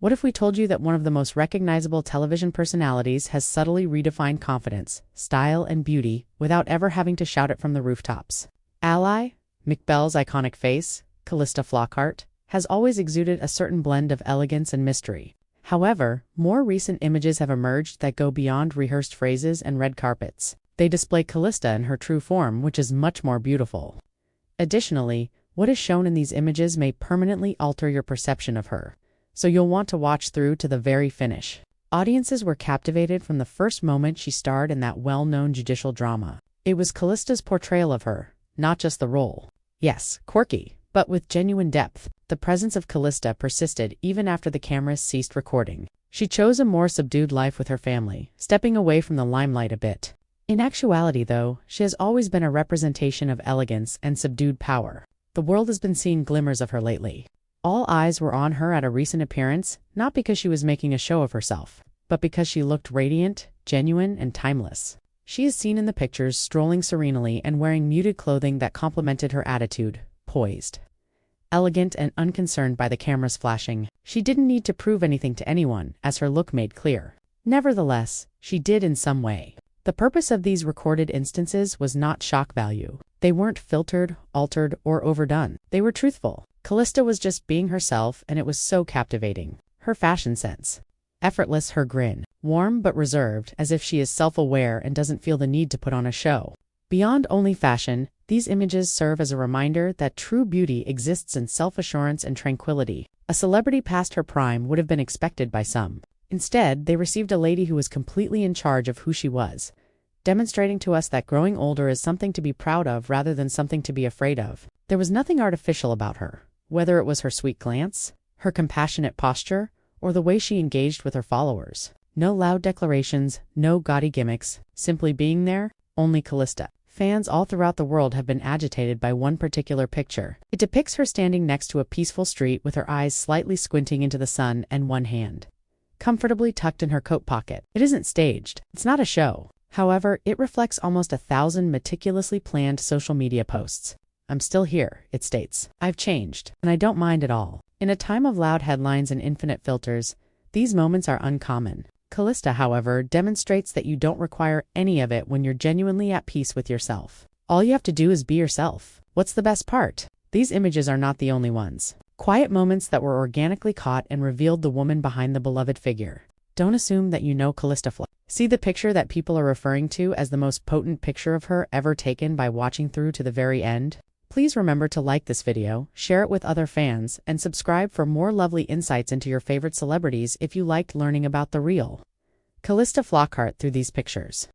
What if we told you that one of the most recognizable television personalities has subtly redefined confidence, style, and beauty without ever having to shout it from the rooftops? Ally, McBell's iconic face, Calista Flockhart, has always exuded a certain blend of elegance and mystery. However, more recent images have emerged that go beyond rehearsed phrases and red carpets. They display Calista in her true form, which is much more beautiful. Additionally, what is shown in these images may permanently alter your perception of her, so you'll want to watch through to the very finish. Audiences were captivated from the first moment she starred in that well-known judicial drama. It was Callista's portrayal of her, not just the role. Yes, quirky, but with genuine depth. The presence of Calista persisted even after the cameras ceased recording. She chose a more subdued life with her family, stepping away from the limelight a bit. In actuality, though, she has always been a representation of elegance and subdued power. The world has been seeing glimmers of her lately. All eyes were on her at a recent appearance, not because she was making a show of herself, but because she looked radiant, genuine, and timeless. She is seen in the pictures strolling serenely and wearing muted clothing that complemented her attitude, poised, elegant, and unconcerned by the cameras flashing. She didn't need to prove anything to anyone, as her look made clear. Nevertheless, she did in some way. The purpose of these recorded instances was not shock value. They weren't filtered, altered, or overdone. They were truthful. Calista was just being herself, and it was so captivating. Her fashion sense, effortless, her grin, warm but reserved, as if she is self-aware and doesn't feel the need to put on a show. Beyond only fashion, these images serve as a reminder that true beauty exists in self-assurance and tranquility. A celebrity past her prime would have been expected by some. Instead, they received a lady who was completely in charge of who she was, demonstrating to us that growing older is something to be proud of rather than something to be afraid of. There was nothing artificial about her, whether it was her sweet glance, her compassionate posture, or the way she engaged with her followers. No loud declarations, no gaudy gimmicks, simply being there, only Calista. Fans all throughout the world have been agitated by one particular picture. It depicts her standing next to a peaceful street with her eyes slightly squinting into the sun and one hand comfortably tucked in her coat pocket. It isn't staged. It's not a show. However, it reflects almost 1,000 meticulously planned social media posts. "I'm still here," it states. "I've changed, and I don't mind at all." In a time of loud headlines and infinite filters, these moments are uncommon. Calista, however, demonstrates that you don't require any of it when you're genuinely at peace with yourself. All you have to do is be yourself. What's the best part? These images are not the only ones. Quiet moments that were organically caught and revealed the woman behind the beloved figure. Don't assume that you know Calista Flockhart. See the picture that people are referring to as the most potent picture of her ever taken by watching through to the very end? Please remember to like this video, share it with other fans, and subscribe for more lovely insights into your favorite celebrities if you liked learning about the real Calista Flockhart through these pictures.